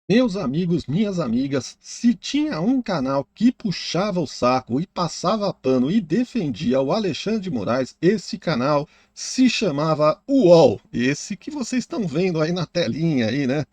Meus amigos, minhas amigas, se tinha um canal que puxava o saco e passava pano e defendia o Alexandre de Moraes, esse canal se chamava UOL. Esse que vocês estão vendo aí na telinha aí, né?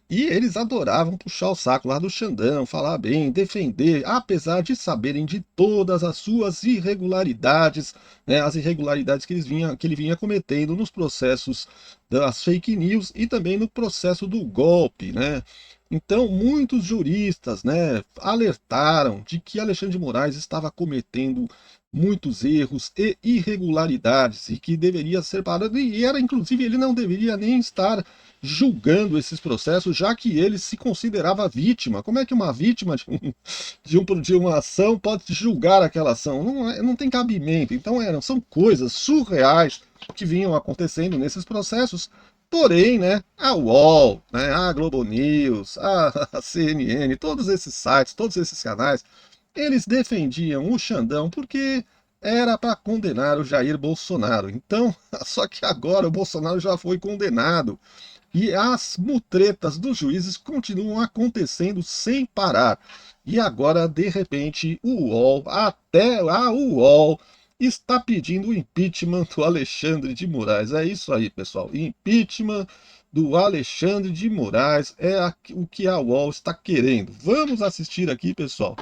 E eles adoravam puxar o saco lá do Xandão, falar bem, defender, apesar de saberem de todas as suas irregularidades, né, as irregularidades que ele vinha cometendo nos processos das fake news e também no processo do golpe, né? Então, muitos juristas, né, alertaram de que Alexandre de Moraes estava cometendo muitos erros e irregularidades e que deveria ser parado, e era inclusive ele não deveria nem estar julgando esses processos, já que ele se considerava vítima. Como é que uma vítima de uma ação pode julgar aquela ação? Não tem cabimento. Então são coisas surreais que vinham acontecendo nesses processos. Porém, né, a UOL, né, a Globo News, a CNN, todos esses sites, todos esses canais, eles defendiam o Xandão porque era para condenar o Jair Bolsonaro. Então, só que agora o Bolsonaro já foi condenado. E as mutretas dos juízes continuam acontecendo sem parar. E agora, de repente, o UOL, até a UOL, está pedindo o impeachment do Alexandre de Moraes. É isso aí, pessoal. Impeachment do Alexandre de Moraes é o que a UOL está querendo. Vamos assistir aqui, pessoal,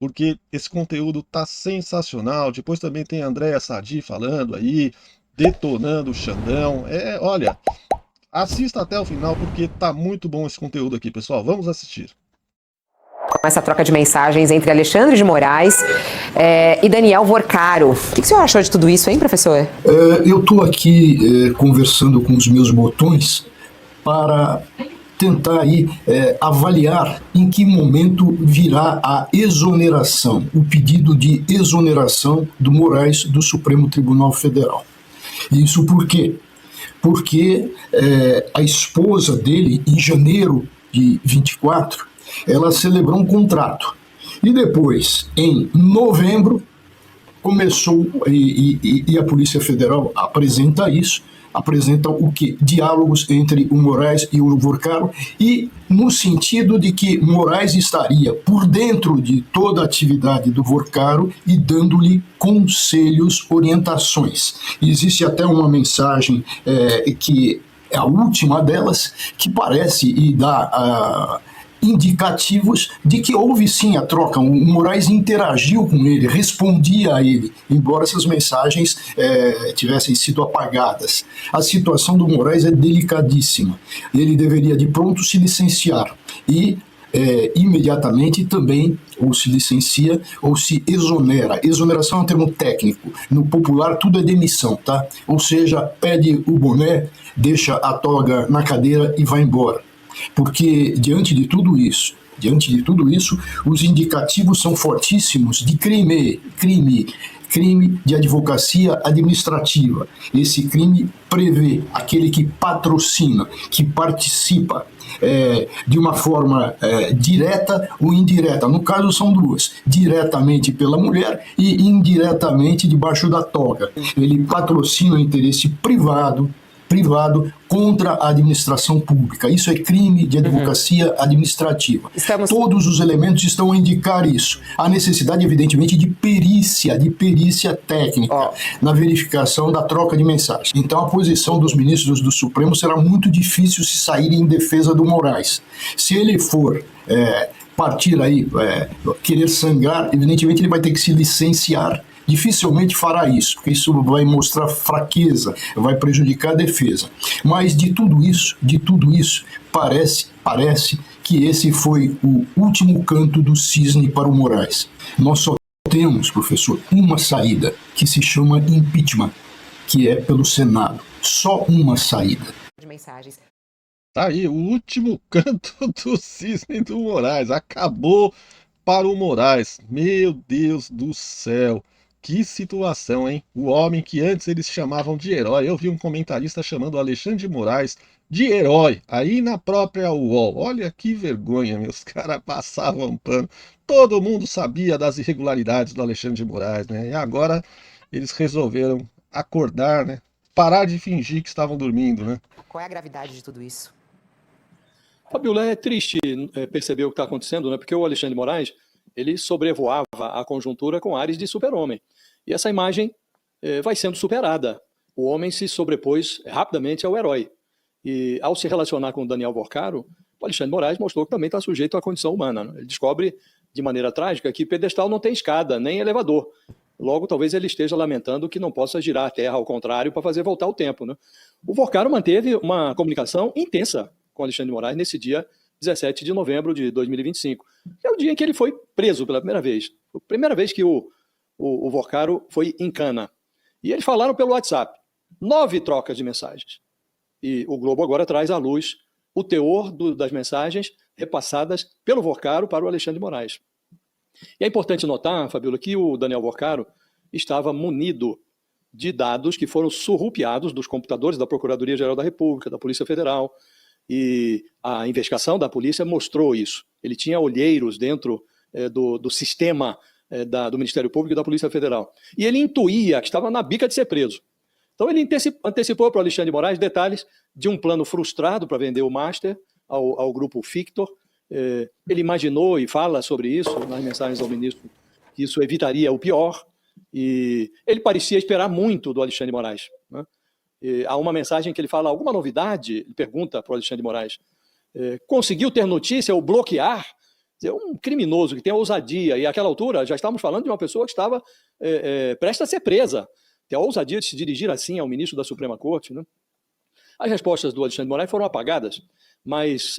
porque esse conteúdo tá sensacional. Depois também tem a Andréa Sadi falando aí, detonando o Xandão. Olha, assista até o final porque tá muito bom esse conteúdo aqui, pessoal. Vamos assistir. Essa troca de mensagens entre Alexandre de Moraes e Daniel Vorcaro. O que o senhor achou de tudo isso, hein, professor? Eu estou aqui conversando com os meus botões para tentar aí avaliar em que momento virá a exoneração, o pedido de exoneração do Moraes do Supremo Tribunal Federal. Isso por quê? Porque a esposa dele, em janeiro de 24, ela celebrou um contrato. E depois, em novembro, começou, e a Polícia Federal apresenta isso, apresenta o que? Diálogos entre o Moraes e o Vorcaro, e no sentido de que Moraes estaria por dentro de toda a atividade do Vorcaro e dando-lhe conselhos, orientações. Existe até uma mensagem que é a última delas, que parece e dá indicativos de que houve sim a troca. O Moraes interagiu com ele, respondia a ele, embora essas mensagens tivessem sido apagadas. A situação do Moraes é delicadíssima. Ele deveria de pronto se licenciar e imediatamente também ou se licencia ou se exonera. Exoneração é um termo técnico. No popular tudo é demissão, tá? Ou seja, pede o boné, deixa a toga na cadeira e vai embora. Porque diante de tudo isso, os indicativos são fortíssimos de crime de advocacia administrativa. Esse crime prevê aquele que patrocina, que participa de uma forma direta ou indireta. No caso, são duas: diretamente pela mulher e indiretamente debaixo da toga. Ele patrocina o interesse privado contra a administração pública. Isso é crime de advocacia administrativa. Todos os elementos estão a indicar isso. Há necessidade, evidentemente, de perícia técnica na verificação da troca de mensagens. Então, a posição dos ministros do Supremo será muito difícil se saírem em defesa do Moraes. Se ele for partir aí, querer sangrar, evidentemente ele vai ter que se licenciar. Dificilmente fará isso, porque isso vai mostrar fraqueza, vai prejudicar a defesa. Mas de tudo isso, parece que esse foi o último canto do cisne para o Moraes. Nós só temos, professor, uma saída, que se chama impeachment, que é pelo Senado. Só uma saída. De mensagens. Tá aí, o último canto do cisne do Moraes. Acabou para o Moraes. Meu Deus do céu. Que situação, hein? O homem que antes eles chamavam de herói. Eu vi um comentarista chamando o Alexandre de Moraes de herói, aí na própria UOL. Olha que vergonha, meus caras passavam pano. Todo mundo sabia das irregularidades do Alexandre de Moraes, né? E agora eles resolveram acordar, né? Parar de fingir que estavam dormindo, né? Qual é a gravidade de tudo isso? Fabiola, é triste perceber o que está acontecendo, né? Porque o Alexandre de Moraes, ele sobrevoava a conjuntura com ares de super-homem. E essa imagem vai sendo superada. O homem se sobrepôs rapidamente ao herói. E ao se relacionar com o Daniel Vorcaro, o Alexandre de Moraes mostrou que também está sujeito à condição humana, né? Ele descobre de maneira trágica que pedestal não tem escada, nem elevador. Logo, talvez ele esteja lamentando que não possa girar a Terra ao contrário para fazer voltar o tempo, né? O Vorcaro manteve uma comunicação intensa com Alexandre de Moraes nesse dia 17 de novembro de 2025, que é o dia em que ele foi preso pela primeira vez. Foi a primeira vez que o Vorcaro foi em cana. E eles falaram pelo WhatsApp. 9 trocas de mensagens. E o Globo agora traz à luz o teor das mensagens repassadas pelo Vorcaro para o Alexandre de Moraes. E é importante notar, Fabiola, que o Daniel Vorcaro estava munido de dados que foram surrupiados dos computadores da Procuradoria-Geral da República, da Polícia Federal, e a investigação da polícia mostrou isso. Ele tinha olheiros dentro do sistema do Ministério Público e da Polícia Federal. E ele intuía que estava na bica de ser preso. Então ele antecipou para o Alexandre de Moraes detalhes de um plano frustrado para vender o Master ao grupo Fictor. Ele imaginou e fala sobre isso nas mensagens ao ministro, que isso evitaria o pior. E ele parecia esperar muito do Alexandre de Moraes, né? Há uma mensagem que ele fala, alguma novidade? Ele pergunta para o Alexandre de Moraes. Conseguiu ter notícia ou bloquear? Um criminoso que tem a ousadia, e àquela altura já estávamos falando de uma pessoa que estava prestes a ser presa, tem a ousadia de se dirigir assim ao ministro da Suprema Corte, né? As respostas do Alexandre de Moraes foram apagadas, mas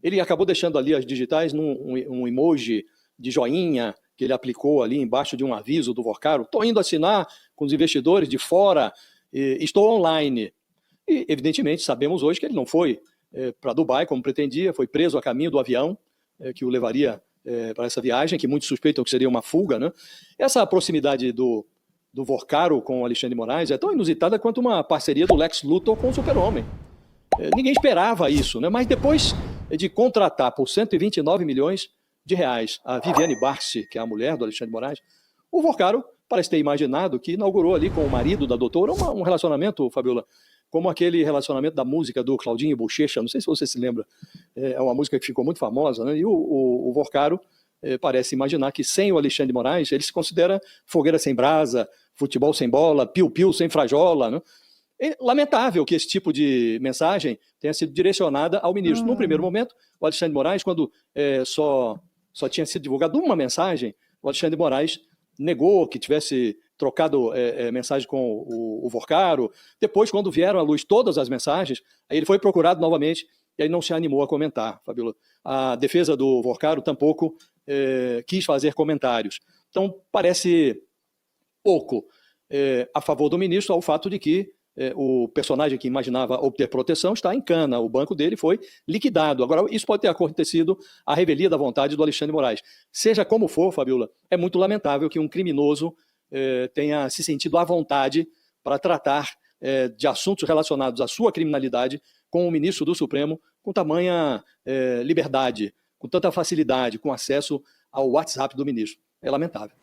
ele acabou deixando ali as digitais num emoji de joinha que ele aplicou ali embaixo de um aviso do Vorcaro. Estou indo assinar com os investidores de fora, estou online. E, evidentemente, sabemos hoje que ele não foi para Dubai, como pretendia, foi preso a caminho do avião que o levaria para essa viagem, que muitos suspeitam que seria uma fuga, né? Essa proximidade do Vorcaro com o Alexandre de Moraes é tão inusitada quanto uma parceria do Lex Luthor com o Super-Homem. Ninguém esperava isso, né? Mas depois de contratar por 129 milhões de reais a Viviane Barsi, que é a mulher do Alexandre de Moraes, o Vorcaro parece ter imaginado que inaugurou ali com o marido da doutora um relacionamento, Fabiola, como aquele relacionamento da música do Claudinho Bochecha, não sei se você se lembra, é uma música que ficou muito famosa, né? E o Vorcaro parece imaginar que sem o Alexandre de Moraes, ele se considera fogueira sem brasa, futebol sem bola, piu-piu sem frajola, né? É lamentável que esse tipo de mensagem tenha sido direcionada ao ministro. No primeiro momento, o Alexandre de Moraes, quando só tinha sido divulgada uma mensagem, o Alexandre de Moraes negou que tivesse trocado mensagem com o Vorcaro. Depois, quando vieram à luz todas as mensagens, aí ele foi procurado novamente e aí não se animou a comentar, Fabiola. A defesa do Vorcaro tampouco quis fazer comentários. Então, parece pouco a favor do ministro ao fato de que o personagem que imaginava obter proteção está em cana, o banco dele foi liquidado. Agora, isso pode ter acontecido à revelia da vontade do Alexandre de Moraes. Seja como for, Fabiola, é muito lamentável que um criminoso tenha se sentido à vontade para tratar de assuntos relacionados à sua criminalidade com o ministro do Supremo com tamanha liberdade, com tanta facilidade, com acesso ao WhatsApp do ministro. É lamentável.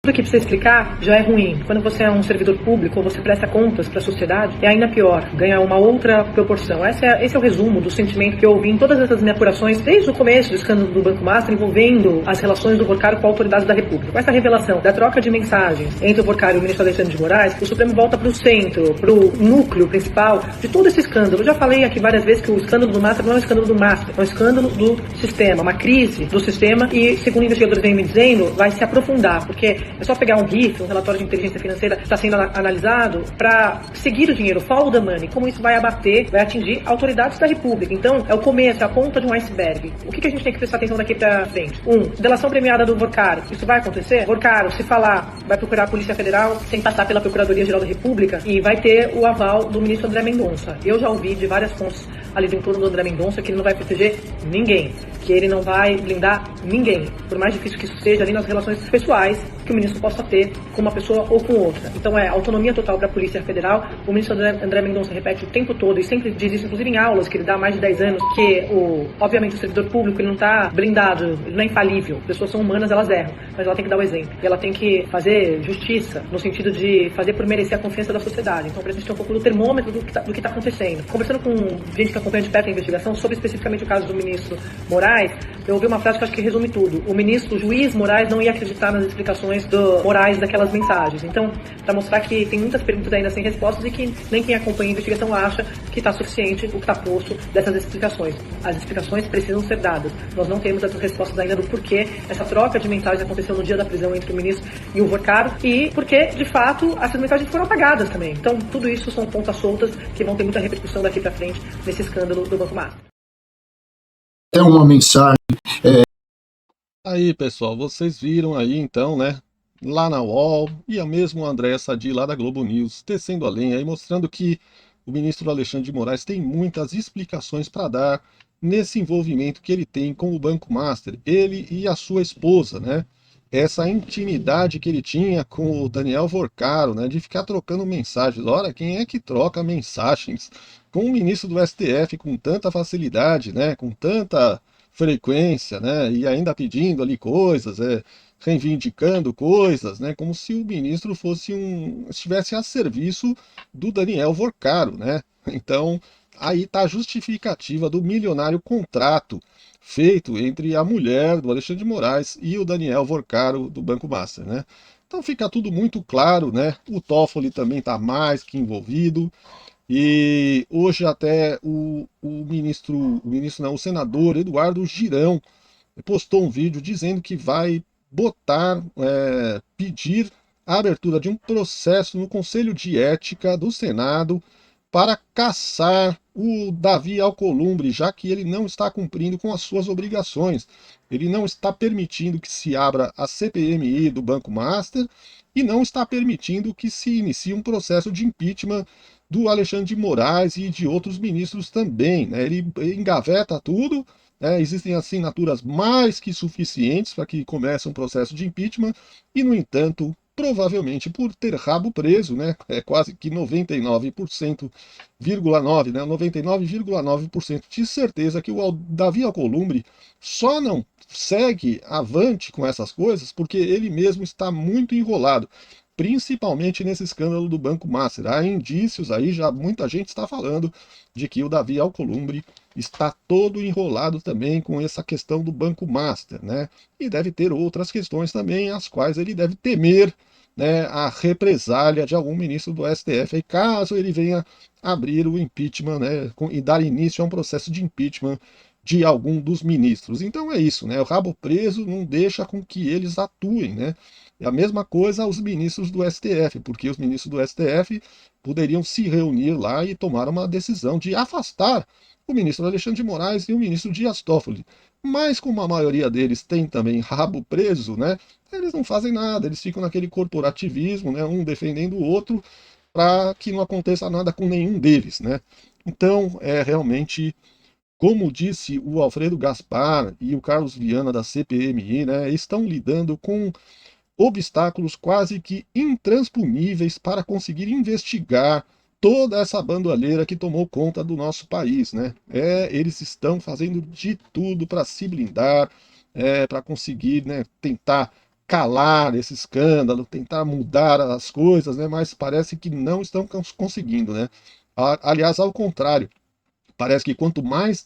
Tudo que precisa explicar já é ruim. Quando você é um servidor público ou você presta contas para a sociedade, é ainda pior, ganha uma outra proporção. Esse é o resumo do sentimento que eu ouvi em todas essas minhas apurações, desde o começo do escândalo do Banco Master, envolvendo as relações do Vorcaro com a autoridade da República. Com essa revelação da troca de mensagens entre o Vorcaro e o ministro Alexandre de Moraes, o Supremo volta para o centro, para o núcleo principal de todo esse escândalo. Eu já falei aqui várias vezes que o escândalo do Master não é um escândalo do Master, é um escândalo do sistema, uma crise do sistema e, segundo investigadores vêm me dizendo, vai se aprofundar, porque é só pegar um RIF, um relatório de inteligência financeira que está sendo analisado para seguir o dinheiro, follow the money, como isso vai abater, vai atingir autoridades da República. Então, é o começo, é a ponta de um iceberg. O que a gente tem que prestar atenção daqui para frente? Delação premiada do Vorcaro. Isso vai acontecer? Vorcaro, se falar, vai procurar a Polícia Federal sem passar pela Procuradoria-Geral da República e vai ter o aval do ministro André Mendonça. Eu já ouvi de várias fontes ali do entorno do André Mendonça que ele não vai proteger ninguém, que ele não vai blindar ninguém, por mais difícil que isso seja ali nas relações pessoais que o ministro possa ter com uma pessoa ou com outra. Então é autonomia total para a Polícia Federal. O ministro André Mendonça repete o tempo todo e sempre diz isso, inclusive em aulas que ele dá há mais de 10 anos, que obviamente o servidor público ele não está blindado, ele não é infalível. As pessoas são humanas, elas erram, mas ela tem que dar o exemplo. E ela tem que fazer justiça no sentido de fazer por merecer a confiança da sociedade. Então, para a gente ter um pouco do termômetro do que está acontecendo. Conversando com gente que acompanha de perto a investigação sobre especificamente o caso do ministro Moraes, eu ouvi uma frase que eu acho que resume tudo. O juiz Moraes não ia acreditar nas explicações do Moraes daquelas mensagens. Então, para mostrar que tem muitas perguntas ainda sem respostas e que nem quem acompanha a investigação acha que está suficiente o que está posto dessas explicações. As explicações precisam ser dadas. Nós não temos essas respostas ainda do porquê essa troca de mensagens aconteceu no dia da prisão entre o ministro e o Vorcaro e porque, de fato, essas mensagens foram apagadas também. Então, tudo isso são pontas soltas que vão ter muita repercussão daqui para frente nesse escândalo do Banco Master. É uma mensagem. Aí, pessoal, vocês viram aí então, né? Lá na UOL e a mesmo Andréa Sadi lá da Globo News, tecendo a lenha e mostrando que o ministro Alexandre de Moraes tem muitas explicações para dar nesse envolvimento que ele tem com o Banco Master, ele e a sua esposa, né? Essa intimidade que ele tinha com o Daniel Vorcaro, né? De ficar trocando mensagens. Ora, quem é que troca mensagens com o ministro do STF com tanta facilidade, né? Com tanta frequência, né? E ainda pedindo ali coisas, reivindicando coisas, né? Como se o ministro estivesse a serviço do Daniel Vorcaro, né? Então, aí está a justificativa do milionário contrato feito entre a mulher do Alexandre de Moraes e o Daniel Vorcaro do Banco Master, né? Então fica tudo muito claro, né? O Toffoli também está mais que envolvido. E hoje até o senador Eduardo Girão postou um vídeo dizendo que vai pedir a abertura de um processo no Conselho de Ética do Senado para caçar o Davi Alcolumbre, já que ele não está cumprindo com as suas obrigações. Ele não está permitindo que se abra a CPMI do Banco Master e não está permitindo que se inicie um processo de impeachment do Alexandre de Moraes e de outros ministros também, né? Ele engaveta tudo, né? Existem assinaturas mais que suficientes para que comece um processo de impeachment e, no entanto, provavelmente por ter rabo preso, né? É quase que 99,9%, né? 99,9% de certeza que o Davi Alcolumbre só não segue avante com essas coisas porque ele mesmo está muito enrolado, principalmente nesse escândalo do Banco Master. Há indícios aí, já muita gente está falando de que o Davi Alcolumbre está todo enrolado também com essa questão do Banco Master, né? E deve ter outras questões também, as quais ele deve temer, né, a represália de algum ministro do STF, e caso ele venha abrir o impeachment, né, e dar início a um processo de impeachment de algum dos ministros. Então é isso, né? O rabo preso não deixa com que eles atuem, né? É a mesma coisa aos ministros do STF, porque os ministros do STF poderiam se reunir lá e tomar uma decisão de afastar o ministro Alexandre de Moraes e o ministro Dias Toffoli. Mas como a maioria deles tem também rabo preso, né? Eles não fazem nada, eles ficam naquele corporativismo, né? Um defendendo o outro, para que não aconteça nada com nenhum deles, né? Então, realmente, como disse o Alfredo Gaspar e o Carlos Viana da CPMI, né? Estão lidando com obstáculos quase que intransponíveis para conseguir investigar toda essa bandolheira que tomou conta do nosso país, né? Eles estão fazendo de tudo para se blindar, para conseguir, né, tentar calar esse escândalo, tentar mudar as coisas, né? Mas parece que não estão conseguindo, né? Aliás, ao contrário, parece que quanto mais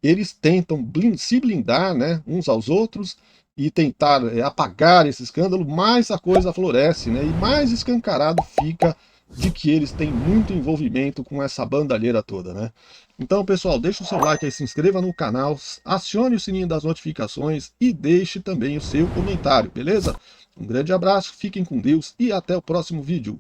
eles tentam se blindar, né, uns aos outros, e tentar apagar esse escândalo, mais a coisa floresce, né? E mais escancarado fica de que eles têm muito envolvimento com essa bandalheira toda, né? Então, pessoal, deixa o seu like aí, se inscreva no canal, acione o sininho das notificações e deixe também o seu comentário, beleza? Um grande abraço, fiquem com Deus e até o próximo vídeo.